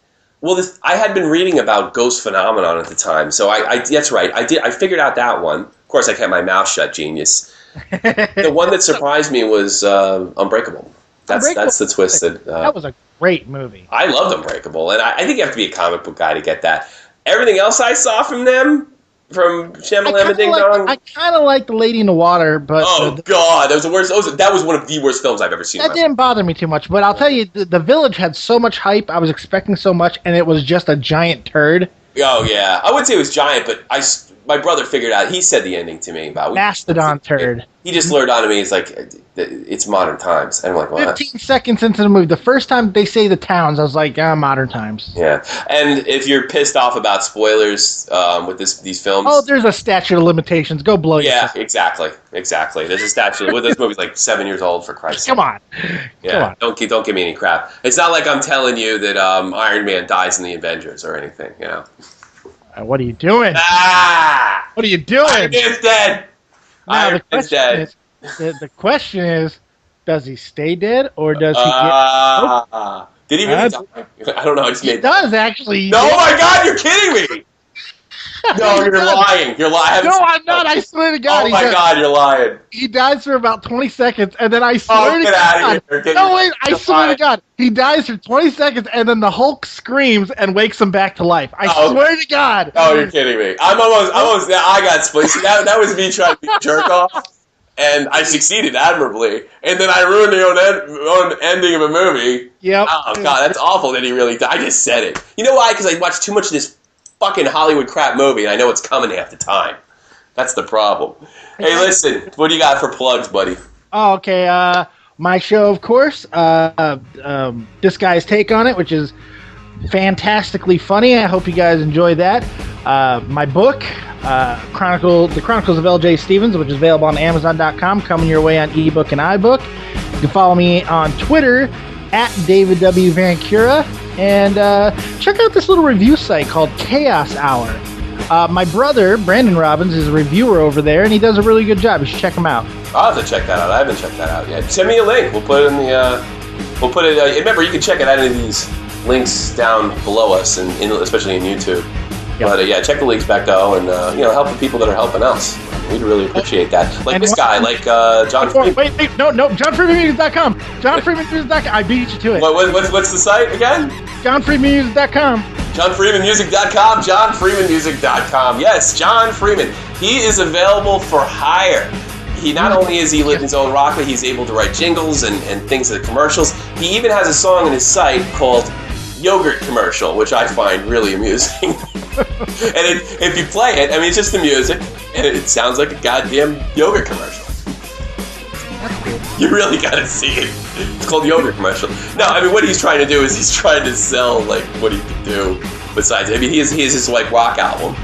I had been reading about ghost phenomenon at the time, so I that's right. I figured out that one. Of course, I kept my mouth shut. Genius. The one that surprised me was Unbreakable. That's the twist that was a great movie. I loved Unbreakable, and I think you have to be a comic book guy to get that. Everything else I saw from them, from Shyamalan and Ding Dong. I kind of like The Lady in the Water, but God, that was the worst. That was one of the worst films I've ever seen. That didn't bother me too much, but I'll tell you, the Village had so much hype. I was expecting so much, and it was just a giant turd. Oh yeah, I wouldn't say it was giant, but my brother figured out. He said the ending to me about Mastodon turd. He just lured on to me. It's like it's modern times, and I'm like, what? 15 seconds into the movie, the first time they say the towns, I was like, modern times. Yeah, and if you're pissed off about spoilers with these films, there's a statute of limitations. Go blow yourself. Yeah, exactly. There's a statute. This movie's like 7 years old, for Christ's sake. Come on. Yeah, don't give me any crap. It's not like I'm telling you that Iron Man dies in the Avengers or anything. You know. What are you doing? What are you doing? Iron Man's dead. Now, the question is, does he stay dead or does he get... Did he really die? I don't know. He does, actually. No, my God, you're kidding me. No, you're lying. You're lying. No, I'm not. I swear to God. Oh, my God, you're lying. He dies for about 20 seconds, and then I swear to God. Out of here. No, wait. I swear to God. He dies for 20 seconds, and then the Hulk screams and wakes him back to life. I swear to God. Oh, you're kidding me. I got split. See, that was me trying to be a jerk off. And I succeeded admirably. And then I ruined the own ending of a movie. Yep. Oh, God, that's awful that he really died. I just said it. You know why? Because I watched too much of this fucking Hollywood crap movie, and I know it's coming half the time. That's the problem. Hey, listen, what do you got for plugs, buddy? Oh, okay. My show, of course. This Guy's Take on It, which is fantastically funny. I hope you guys enjoy that. My book, The Chronicles of L.J. Stevens, which is available on Amazon.com, coming your way on ebook and iBook. You can follow me on Twitter at David W. Vancura, and check out this little review site called Chaos Hour. My brother, Brandon Robbins, is a reviewer over there, and he does a really good job. You should check him out. I'll have to check that out. I haven't checked that out yet. Send me a link. We'll put it in the... remember, you can check out any of these links down below us, and especially in YouTube. Yep. But check the links back though, and help the people that are helping us. We'd really appreciate that. Like this guy, like John Freeman. Wait, no, JohnFreemanMusic.com. JohnFreemanMusic.com. I beat you to it. What's the site again? JohnFreemanMusic.com. JohnFreemanMusic.com. JohnFreemanMusic.com. Yes, John Freeman. He is available for hire. He not only is he lit in his own rock, but he's able to write jingles and things like commercials. He even has a song on his site called Yogurt Commercial, which I find really amusing. And if you play it, I mean, it's just the music, and it sounds like a goddamn yogurt commercial. You really gotta see it. It's called Yogurt Commercial. No, I mean, what he's trying to do is he's trying to sell, like, what he can do besides. I mean, he has his, like, rock album,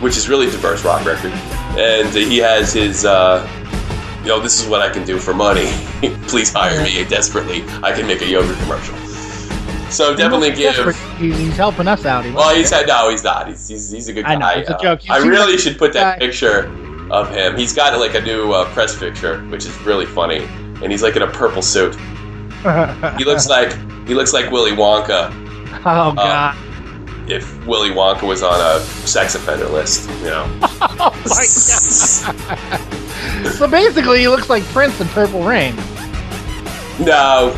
which is really diverse rock record. And he has his, this is what I can do for money. Please hire me desperately. I can make a yogurt commercial. So definitely give. He's helping us out. He's not. He's a good guy. I know, it's a joke. I really should put that picture of him. He's got like a new press picture, which is really funny, and he's like in a purple suit. He looks like Willy Wonka. Oh God! If Willy Wonka was on a sex offender list, Oh my God! So basically, he looks like Prince in Purple Rain. No,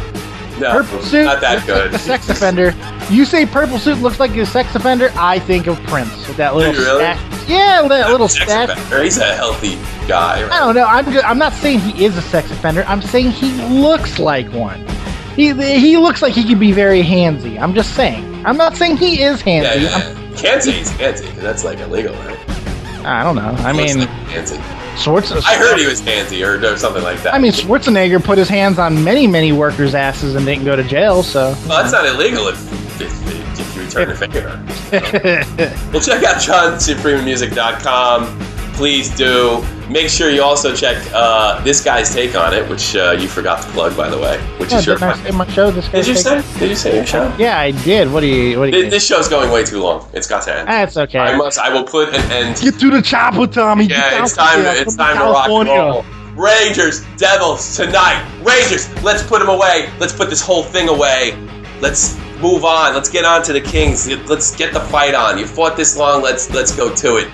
purple suit, not that good. Like a sex offender. You say purple suit looks like a sex offender, I think of Prince with that little stash. Yeah, that little stash. He's a healthy guy. Right? I don't know. I'm not saying he is a sex offender. I'm saying he looks like one. He looks like he could be very handsy. I'm just saying. I'm not saying he is handsy. Yeah. Can't say he's handsy because that's like illegal, right? I don't know. I mean, handsy. I heard he was handsy or something like that. I mean, Schwarzenegger put his hands on many, many workers' asses and didn't go to jail, so... Well, that's not illegal if you return a favor. Well, check out JohnFreemanMusic.com. Please do. Make sure you also check this guy's take on it, which you forgot to plug, by the way. Which is your in my show. This Did you say your show? Yeah, I did. What do you? This show's going way too long. It's got to end. That's okay. I will put an end. Get to the chopper, Tommy. Yeah, it's time to rock and roll. Rangers, Devils tonight. Rangers, let's put them away. Let's put this whole thing away. Let's move on. Let's get on to the Kings. Let's get the fight on. You fought this long. Let's go to it.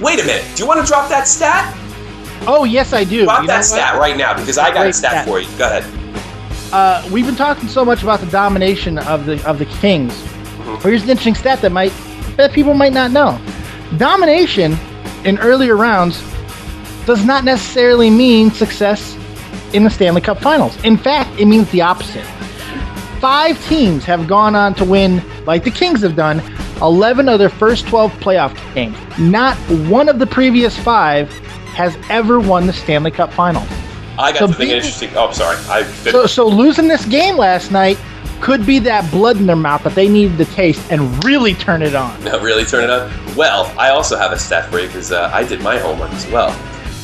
Wait a minute. Do you want to drop that stat? Oh, yes, I do. Drop that stat right now because I got a stat for you. Go ahead. We've been talking so much about the domination of the Kings. Mm-hmm. Here's an interesting stat that people might not know. Domination in earlier rounds does not necessarily mean success in the Stanley Cup Finals. In fact, it means the opposite. 5 teams have gone on to win, like the Kings have done, 11 of their first 12 playoff games. Not one of the previous 5 has ever won the Stanley Cup Finals. I got something interesting. Oh, sorry. So losing this game last night could be that blood in their mouth that they needed to taste and really turn it on. No, really turn it on? Well, I also have a stat for you because I did my homework as well.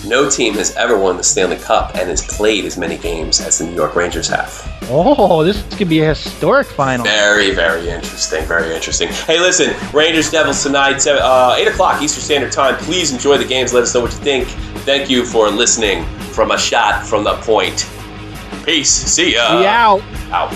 No team has ever won the Stanley Cup and has played as many games as the New York Rangers have. Oh, this could be a historic final. Very, very interesting. Very interesting. Hey, listen, Rangers Devils tonight, 8 o'clock Eastern Standard Time. Please enjoy the games. Let us know what you think. Thank you for listening from a shot from the point. Peace. See ya. We out. Out.